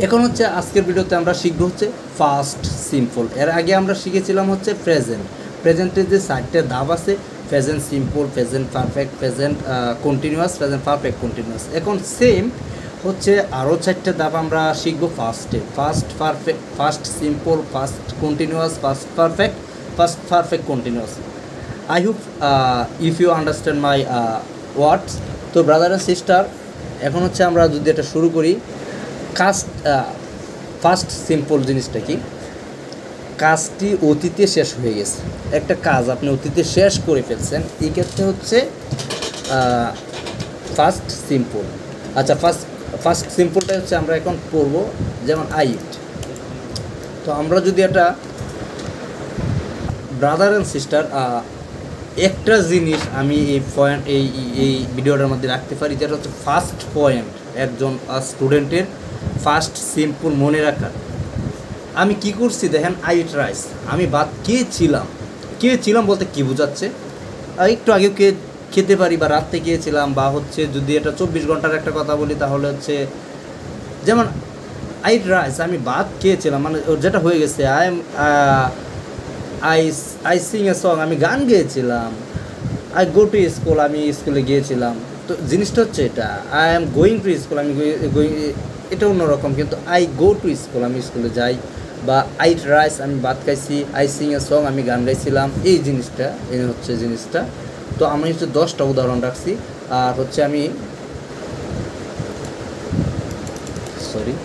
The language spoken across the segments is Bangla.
এখন হচ্ছে আজকের ভিডিওতে আমরা শিখব হচ্ছে ফাস্ট সিম্পল। এর আগে আমরা শিখেছিলাম হচ্ছে প্রেজেন্ট। প্রেজেন্টের যে 4টে ধাপ আছে, present simple, present perfect, present continuous, present perfect continuous. এখন সেম হচ্ছে আরও 4টে ধাপ আমরা শিখব ফাস্টে। Past perfect, past simple, past continuous, past perfect continuous. I hope if you understand my words. তো ব্রাদার অ্যান্ড সিস্টার, এখন হচ্ছে আমরা যদি এটা শুরু করি, ফাস্ট সিম্পল জিনিসটা কি? কাজটি অতীতে শেষ হয়ে গেছে, একটা কাজ আপনি অতীতে শেষ করে ফেলছেন, এই ক্ষেত্রে হচ্ছে ফাস্ট সিম্পল। আচ্ছা, ফাস্ট সিম্পলটা হচ্ছে আমরা এখন পড়ব, যেমন আই ইট। তো আমরা যদি একটা ব্রাদার অ্যান্ড সিস্টার একটা জিনিস আমি এই পয়েন্ট এই ভিডিওটার মধ্যে রাখতে পারি, যেটা হচ্ছে ফার্স্ট পয়েন্ট একজন স্টুডেন্টের ফার্স্ট সিম্পল মনে রাখার। আমি কি করছি দেখেন, আই ইট রাইস, আমি ভাত খেয়েছিলাম বলতে কি বোঝাচ্ছে? একটু আগেও খেতে পারি, বা রাত্রে খেয়েছিলাম, বা হচ্ছে যদি এটা 24 ঘন্টার একটা কথা বলি তাহলে হচ্ছে যেমন আই ইট রাইস, আমি ভাত খেয়েছিলাম, মানে যেটা হয়ে গেছে। আই সিং এ সং, আমি গান গেয়েছিলাম। আই গো টু স্কুল, আমি স্কুলে গিয়েছিলাম। তো জিনিসটা হচ্ছে এটা, I am going to school, আমি এটা অন্যরকম, কিন্তু আই গো টু স্কুল, আমি স্কুলে যাই। বা আই ইট রাইস, আমি ভাত খাইছি। আই সিং এ সং, আমি গান গাইছিলাম। এই জিনিসটা হচ্ছে জিনিসটা। তো আমি হচ্ছে 10টা উদাহরণ রাখছি। আর হচ্ছে আমি সরি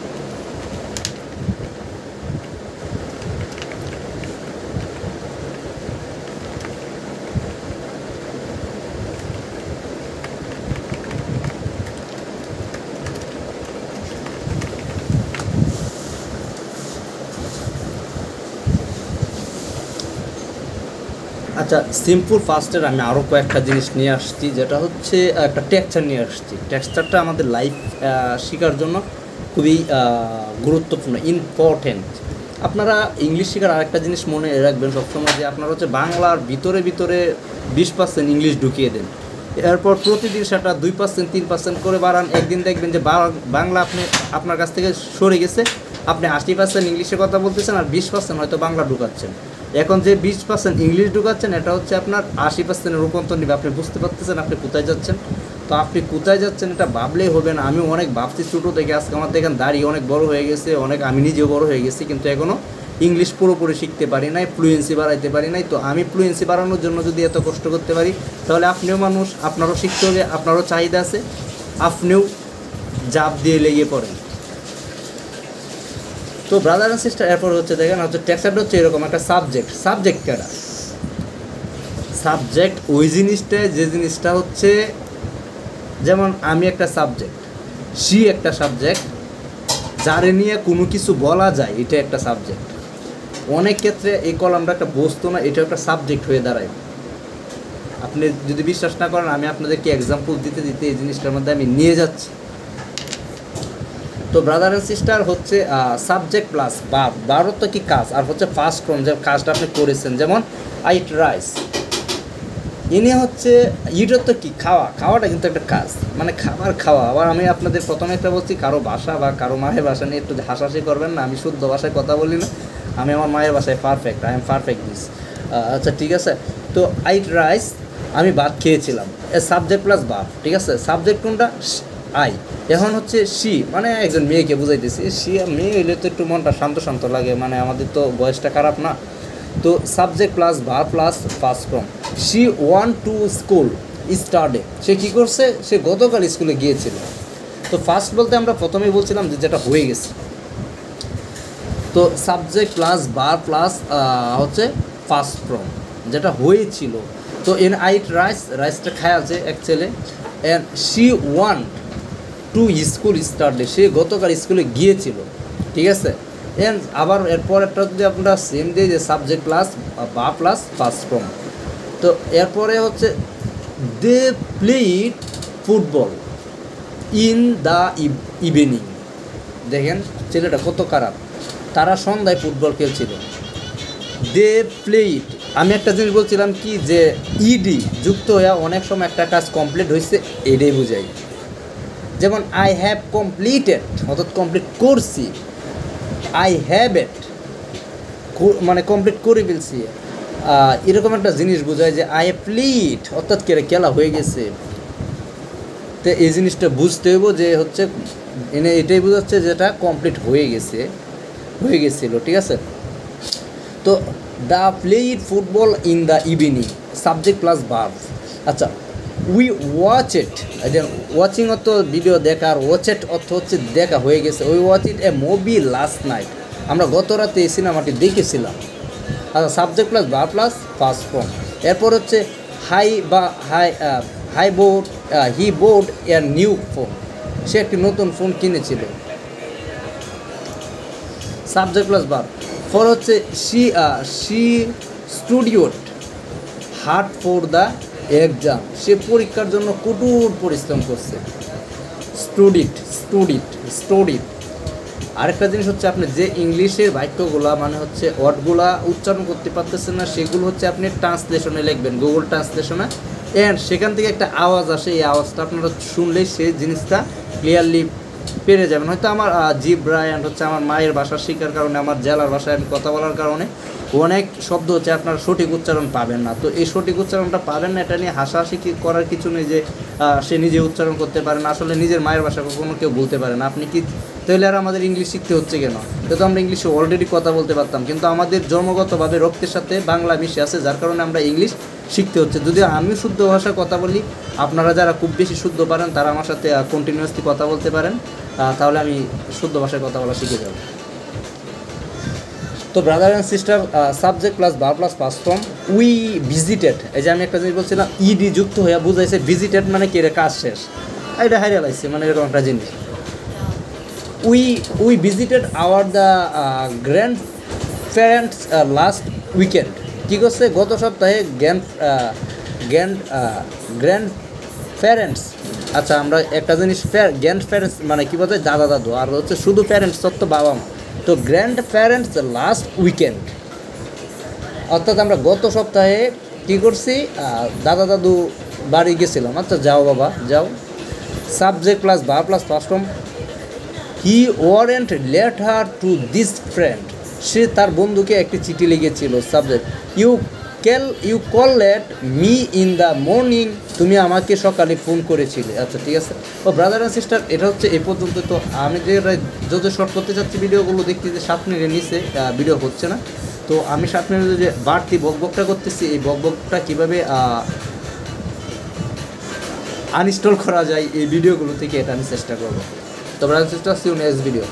আচ্ছা, সিম্পল ফাস্টের আমি আরও কয়েকটা জিনিস নিয়ে আসছি, যেটা হচ্ছে একটা টেক্সচার নিয়ে আসছি। টেক্সচারটা আমাদের লাইফ শেখার জন্য খুবই গুরুত্বপূর্ণ, ইম্পর্টেন্ট। আপনারা ইংলিশ শেখার আরেকটা জিনিস মনে রাখবেন সবসময়, যে আপনারা হচ্ছে বাংলার ভিতরে 20% ইংলিশ ঢুকিয়ে দেন, এরপর প্রতিদিন সেটা 2%, 3% করে বাড়ান। একদিন দেখবেন যে বাংলা আপনার কাছ থেকে সরে গেছে, আপনি 80% ইংলিশে কথা বলতেছেন, আর 20% হয়তো বাংলা ঢুকাচ্ছেন। এখন যে 20% ইংলিশ ঢুকাচ্ছেন, এটা হচ্ছে আপনার 80%-এর রূপান্তর নেবে। আপনি বুঝতে পারতেছেন আপনি কোথায় যাচ্ছেন। তো আপনি কোথায় যাচ্ছেন এটা ভাবলেই হবে না। আমি অনেক ভাবছি ছোটো থেকে, আজকে আমার দেখেন দাড়ি অনেক বড় হয়ে গেছে, আমি নিজেও বড় হয়ে গেছি, কিন্তু এখনও ইংলিশ পুরোপুরি শিখতে পারি নাই, ফ্লুয়েন্সি বাড়াইতে পারি নাই। তো আমি ফ্লুয়েন্সি বাড়ানোর জন্য যদি এত কষ্ট করতে পারি, তাহলে আপনিও মানুষ, আপনারও শিখতে হবে, আপনারও চাহিদা আছে, আপনিও জাপ দিয়ে লেগে পড়েন। তো ব্রাদার অ্যান্ড সিস্টার, এরপর হচ্ছে দেখেন হচ্ছে টেক্সচারটা হচ্ছে এরকম একটা সাবজেক্ট কেটা সাবজেক্ট ওই জিনিসটা, যে জিনিসটা হচ্ছে যেমন আমি একটা সাবজেক্ট, সি একটা সাবজেক্ট, যারে নিয়ে কোনো কিছু বলা যায়, এটা একটা সাবজেক্ট। অনেক ক্ষেত্রে এই কলামটা একটা বস্তু না, এটা একটা সাবজেক্ট হয়ে দাঁড়ায়। আপনি যদি বিশ্বাস না করেন, আমি আপনাদেরকে এক্সাম্পল দিতে এই জিনিসটার মধ্যে আমি নিয়ে যাচ্ছি। তো ব্রাদার অ্যান্ড সিস্টার হচ্ছে সাবজেক্ট প্লাস ভার্ব তো কি কাজ, আর হচ্ছে ফার্স্ট ফর্ম, যে কাজটা আপনি করেছেন। যেমন আই ইট রাইস, ইনি হচ্ছে ইটর তো কি খাওয়াটা কিন্তু একটা কাজ, মানে খাওয়া। আবার আমি আপনাদের প্রথমে একটা বলছি, কারো ভাষা বা কারো মায়ের ভাষা নিয়ে একটু হাসাহাসি করবেন না। আমি শুদ্ধ ভাষায় কথা বলি না, আমি আমার মায়ের ভাষায় perfect, I am perfect this. আচ্ছা, ঠিক আছে। তো আই ইট রাইস, আমি ভাত খেয়েছিলাম, সাবজেক্ট প্লাস ভার্ব, ঠিক আছে। সাবজেক্ট কোনটা? আই। এখন হচ্ছে সি, মানে একজন মেয়েকে বুঝাইতেছি। মেয়ে হইলে তো একটু মনটা শান্ত লাগে, মানে আমাদের তো বয়সটা খারাপ না। তো subject plus verb plus first form. She want to school yesterday, সে কী করছে? সে গতকাল স্কুলে গিয়েছিল। তো ফার্স্ট বলতে আমরা প্রথমেই বলছিলাম যে যেটা হয়ে গেছে। তো সাবজেক্ট প্লাস ভার্ব প্লাস হচ্ছে ফার্স্ট ফর্ম, যেটা হয়েছিল। তো আই ইট রাইসটা খায় আছে এক ছেলে। And she want to school yesterday, সে গতকাল স্কুলে গিয়েছিল, ঠিক আছে। এন্ড আবার এরপর একটা যদি আমরা সেম দিই, যে সাবজেক্ট প্লাস বা প্লাস ফার্স্ট ফর্ম। তো এরপরে হচ্ছে they played football in the evening. দেখেন ছেলেটা কত খারাপ, তারা সন্ধ্যায় ফুটবল খেলছিল। দে প্লেড, আমি একটা জিনিস বলছিলাম কি, যে ইডি যুক্ত হয়ে অনেক সময় একটা কাজ কমপ্লিট হয়েছে, এটাই বুঝাই। যেমন আই হ্যাভ কমপ্লিটেড অর্থাৎ কমপ্লিট করছি, আই হ্যাভ ইট মানে কমপ্লিট করে ফেলছি, এরকম একটা জিনিস বোঝায় যে আই হ্যাভ প্লিট অর্থাৎ খেলা হয়ে গেছে। তো এই জিনিসটা বুঝতে হইব যে হচ্ছে এটাই বোঝাচ্ছে যেটা কমপ্লিট হয়ে গেছিলো, ঠিক আছে। তো the played football in the evening, subject plus verb. আচ্ছা, উই ওয়াচ ইট, ওয়াচিং অর্থ ভিডিও দেখা, আর ওয়াচ ইট অর্থ হচ্ছে দেখা হয়ে গেছে। We watch it A movie last night, আমরা গত রাতে এই সিনেমাটি দেখেছিলাম। আচ্ছা, subject plus verb plus first form. এরপর হচ্ছে হি বোট এ নিউ ফোন, সে একটি নতুন ফোন কিনেছিল। Subject plus verb. ফর হচ্ছে she স্টুডিওড hard for the exam, সে পরীক্ষার জন্য কঠোর পরিশ্রম করছে। স্টুডিড। আরেকটা জিনিস হচ্ছে আপনি যে ইংলিশের বাক্যগুলা মানে হচ্ছে ওয়ার্ডগুলা উচ্চারণ করতে পারতেছেন না, সেগুলো হচ্ছে আপনি ট্রান্সলেশনে লিখবেন, গুগল ট্রান্সলেশনে, অ্যান্ড সেখান থেকে একটা আওয়াজ আসে, এই আওয়াজটা আপনারা শুনলেই সেই জিনিসটা ক্লিয়ারলি পেরে যাবেন। হয়তো আমার জিব্রা অ্যান্ড হচ্ছে আমার মায়ের ভাষা শেখার কারণে, আমার জেলার ভাষায় আমি কথা বলার কারণে অনেক শব্দ হচ্ছে আপনার সঠিক উচ্চারণ পাবেন না। তো এই সঠিক উচ্চারণটা পাবেন না, এটা নিয়ে হাসাহাসি করার কিছু নেই যে সে নিজে উচ্চারণ করতে পারে না। আসলে নিজের মায়ের ভাষা কখনো কেউ বলতে পারে না। আপনি কি তাহলে আর আমাদের ইংলিশ শিখতে হচ্ছে কেন? তো আমরা ইংলিশে অলরেডি কথা বলতে পারতাম, কিন্তু আমাদের জন্মগতভাবে রক্তের সাথে বাংলা মিশে আছে, যার কারণে আমরা ইংলিশ শিখতে হচ্ছে। যদি আমি শুদ্ধ ভাষায় কথা বলি, আপনারা যারা খুব বেশি শুদ্ধ পারেন তারা আমার সাথে কন্টিনিউয়াসলি কথা বলতে পারেন, তাহলে আমি শুদ্ধ ভাষায় কথা বলা শিখে যাব। তো brother and sister, subject plus verb plus past form. We visited, এই যে আমি একটা জিনিস বলছিলাম ইডি যুক্ত হয়ে বুঝাইছে ভিজিটেড মানে কি, কাজ শেষ, এটা হারিয়ে লাগছে, মানে এরকম একটা জিনিস। We visited our the grandparents last weekend, কী করছে গত সপ্তাহে গ্র্যান্ড প্যারেন্টস। আচ্ছা, আমরা একটা জিনিস গ্র্যান্ড প্যারেন্টস মানে কী বলতে, দাদা দাদু, আর হচ্ছে শুধু প্যারেন্টস তো বাবা মা। তো গ্র্যান্ড প্যারেন্টস লাস্ট উইকেন্ড, অর্থাৎ আমরা গত সপ্তাহে কী করছি, দাদা দাদু বাড়ি গেছিলাম। আচ্ছা, যাও বাবা যাও। Subject plus verb plus first form. He warrant letter to this friend, সে তার বন্ধুকে একটি চিঠি লিখেছিল। Subject you call let me in the morning, তুমি আমাকে সকালে ফোন করেছিলে। আচ্ছা, ঠিক আছে। ও ব্রাদার অ্যান্ড সিস্টার, এটা হচ্ছে এই পর্যন্ত। তো আমি যে শর্ট করতে চাচ্ছি ভিডিওগুলো দেখতে, যে 7 মিনিটের নিচে ভিডিও হচ্ছে না। তো আমি 7 মিনিটে যে বাড়তি বকবকটা করতেছি, এই বকবকটা কীভাবে আনইনস্টল করা যায় এই ভিডিওগুলো থেকে, এটা আমি চেষ্টা করবো। তো brother sister, see you next video.